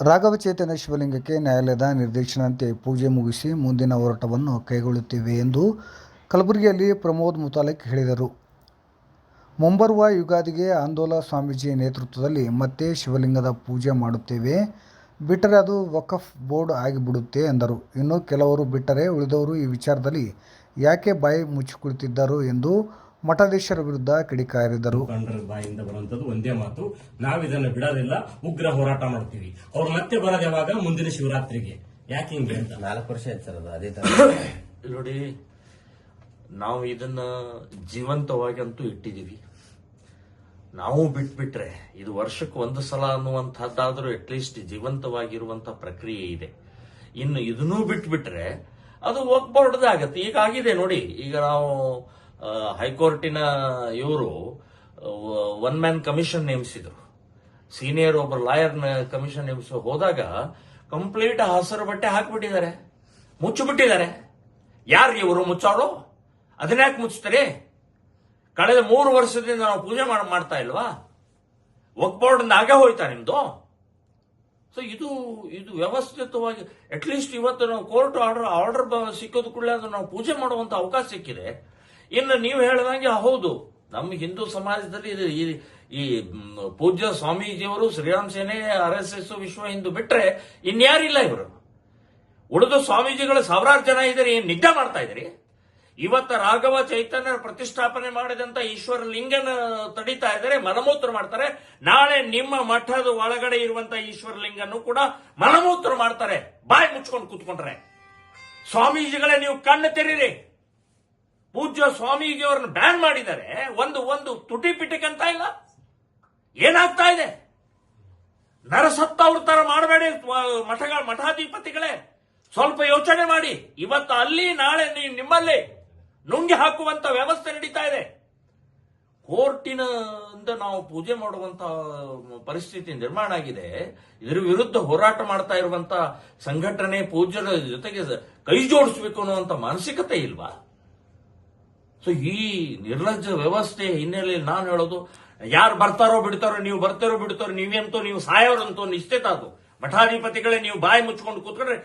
ರಾಘವ ಚೈತನ್ಯ ಶಿವಲಿಂಗಕ್ಕೆ ನ್ಯಾಯಾಲಯದ ನಿರ್ದೇಶನದಂತೆ ಪೂಜೆ ಮುಗಿಸಿ ಮುಂದಿನ ಹೋರಾಟವನ್ನು ಕೈಗೊಳ್ಳುತ್ತೇವೆ ಎಂದು ಕಲಬುರಗಿಯಲ್ಲಿ ಪ್ರಮೋದ್ ಮುತಾಲಿಕ್ ಹೇಳಿದರು. ಮುಂಬರುವ ಯುಗಾದಿಗೆ ಆಂದೋಲ ಸ್ವಾಮೀಜಿ ನೇತೃತ್ವದಲ್ಲಿ ಮತ್ತೆ ಶಿವಲಿಂಗದ ಪೂಜೆ ಮಾಡುತ್ತೇವೆ, ಬಿಟ್ಟರೆ ಅದು ವಕ್ಫ್ ಬೋರ್ಡ್ ಆಗಿಬಿಡುತ್ತೆ ಎಂದರು. ಇನ್ನು ಕೆಲವರು ಬಿಟ್ಟರೆ ಉಳಿದವರು ಈ ವಿಚಾರದಲ್ಲಿ ಯಾಕೆ ಬಾಯಿ ಮುಚ್ಚಿಕೊಳ್ಳುತ್ತಿದ್ದರು ಎಂದು ಮಠಾಧೀಶರ ವಿರುದ್ಧ ಕಿಡಿಕಾರಿದರು. ಬಾಯಿಂದ ಬರುವಂತದ್ದು ಒಂದೇ ಮಾತು, ನಾವಿದನ್ನು ಬಿಡೋದಿಲ್ಲ, ಉಗ್ರ ಹೋರಾಟ ಮಾಡ್ತೀವಿ. ಅವ್ರು ಮತ್ತೆ ಬರೋದು ಯಾವಾಗ? ಮುಂದಿನ ಶಿವರಾತ್ರಿಗೆ. ಯಾಕೆ ಹಿಂಗೆ ಅಂತ 4 ವರ್ಷ ಆಯ್ತು ಸರ್. ಅದೇ ತರ ನೋಡಿ, ನಾವು ಇದನ್ನ ಜೀವಂತವಾಗಿ ಅಂತೂ ಇಟ್ಟಿದೀವಿ. ನಾವು ಬಿಟ್ಬಿಟ್ರೆ ಇದು ವರ್ಷಕ್ಕೆ ಒಂದು ಸಲ ಅನ್ನುವಂಥದ್ದಾದ್ರೂ ಅಟ್ಲೀಸ್ಟ್ ಜೀವಂತವಾಗಿರುವಂತ ಪ್ರಕ್ರಿಯೆ ಇದೆ. ಇನ್ನು ಇದನ್ನೂ ಬಿಟ್ಬಿಟ್ರೆ ಅದು ಒಗ್ಬಾರ್ದಾಗತ್ತೆ. ಈಗ ಆಗಿದೆ ನೋಡಿ. ಈಗ ನಾವು ಹೈಕೋರ್ಟಿನ ಇವರು 1 ಮ್ಯಾನ್ ಕಮಿಷನ್ ನೇಮಿಸಿದ್ರು. ಸೀನಿಯರ್ ಒಬ್ಬ ಲಾಯರ್ ಕಮಿಷನ್ ನೇಮಿಸಿ ಹೋದಾಗ ಕಂಪ್ಲೀಟ್ ಹಸಿರು ಬಟ್ಟೆ ಹಾಕಿಬಿಟ್ಟಿದ್ದಾರೆ, ಮುಚ್ಚಿಬಿಟ್ಟಿದ್ದಾರೆ. ಯಾರು ಇವರು ಮುಚ್ಚೋರು? ಅದನ್ಯಾಕೆ ಮುಚ್ತಾರೆ? ಕಳೆದ 3 ವರ್ಷದಿಂದ ನಾವು ಪೂಜೆ ಮಾಡ್ತಾ ಇಲ್ವಾ? ವಕ್ಫ್ ಬೋರ್ಡ್ ಆಗೇ ಹೋಯ್ತಾ ನಿಮ್ದು? ಸೊ ಇದು ವ್ಯವಸ್ಥಿತವಾಗಿ ಅಟ್ಲೀಸ್ಟ್ ಇವತ್ತು ನಾವು ಕೋರ್ಟ್ ಆರ್ಡರ್ ಸಿಕ್ಕೋದು ಕೂಡಲೇ ಅದು ನಾವು ಪೂಜೆ ಮಾಡುವಂತ ಅವಕಾಶ ಸಿಕ್ಕಿದೆ. ಇನ್ನು ನೀವು ಹೇಳಿದಂಗೆ ಹೌದು, ನಮ್ಮ ಹಿಂದೂ ಸಮಾಜದಲ್ಲಿ ಈ ಪೂಜ್ಯ ಸ್ವಾಮೀಜಿಯವರು, ಶ್ರೀರಾಮ್ ಸೇನೆ, RSS, ವಿಶ್ವ ಹಿಂದೂ ಬಿಟ್ರೆ ಇನ್ಯಾರಿಲ್ಲ. ಇವರು ಉಳಿದು ಸ್ವಾಮೀಜಿಗಳು ಸಾವಿರಾರು ಜನ ಇದ್ದಾರೆ. ನಿದ್ದೆ ಮಾಡ್ತಾ ಇದ್ರಿ. ಇವತ್ತ ರಾಘವ ಚೈತನ್ಯ ಪ್ರತಿಷ್ಠಾಪನೆ ಮಾಡಿದಂತ ಈಶ್ವರ ಲಿಂಗನ ತಡಿತಾ ಇದ್ದಾರೆ, ಮಲಮೂತ್ರ ಮಾಡ್ತಾರೆ. ನಾಳೆ ನಿಮ್ಮ ಮಠದ ಒಳಗಡೆ ಇರುವಂತ ಈಶ್ವರ ಲಿಂಗನ್ನು ಕೂಡ ಮಲಮೂತ್ರ ಮಾಡ್ತಾರೆ. ಬಾಯಿ ಮುಚ್ಕೊಂಡು ಕೂತ್ಕೊಂಡ್ರೆ ಸ್ವಾಮೀಜಿಗಳೇ ನೀವು ಕಣ್ಣು ತೆರೀರಿ. ಪೂಜ್ಯ ಸ್ವಾಮೀಜಿಯವರನ್ನು ಬ್ಯಾನ್ ಮಾಡಿದ್ದಾರೆ. ಒಂದು ತುಟಿ ಪಿಟಿಕಂತ ಇಲ್ಲ. ಏನಾಗ್ತಾ ಇದೆ? ನರಸತ್ತವ್ರ ತರ ಮಾಡಬೇಡಿ ಮಠಾಧಿಪತಿಗಳೇ. ಸ್ವಲ್ಪ ಯೋಚನೆ ಮಾಡಿ. ಇವತ್ತು ಅಲ್ಲಿ, ನಾಳೆ ನಿಮ್ಮಲ್ಲಿ ನುಂಗಿ ಹಾಕುವಂತ ವ್ಯವಸ್ಥೆ ನಡೀತಾ ಇದೆ. ಕೋರ್ಟಿನಿಂದ ನಾವು ಪೂಜೆ ಮಾಡುವಂತ ಪರಿಸ್ಥಿತಿ ನಿರ್ಮಾಣ ಆಗಿದೆ. ಇದರ ವಿರುದ್ಧ ಹೋರಾಟ ಮಾಡ್ತಾ ಇರುವಂತ ಸಂಘಟನೆ, ಪೂಜ್ಯರ ಜೊತೆಗೆ ಕೈ ಜೋಡಿಸಬೇಕು ಅನ್ನುವಂತ ಮಾನಸಿಕತೆ ಇಲ್ವಾ? ಸೊ ಈ ನಿರ್ಲಜ್ಜ ವ್ಯವಸ್ಥೆ ಹಿನ್ನೆಲೆಯಲ್ಲಿ ನಾನು ಹೇಳೋದು, ಯಾರು ಬರ್ತಾರೋ ಬಿಡ್ತಾರೋ, ನೀವು ಬರ್ತಾರೋ ಬಿಡ್ತಾರೋ, ನೀವೆಂತೋ ನೀವು ಸಾಯೋರಂತೋ ನಿಶ್ಚಿತ. ಅದು ಮಠಾಧಿಪತಿಗಳೇ ನೀವು ಬಾಯಿ ಮುಚ್ಕೊಂಡು ಕೂತ್ಕೊಂಡ್ರೆ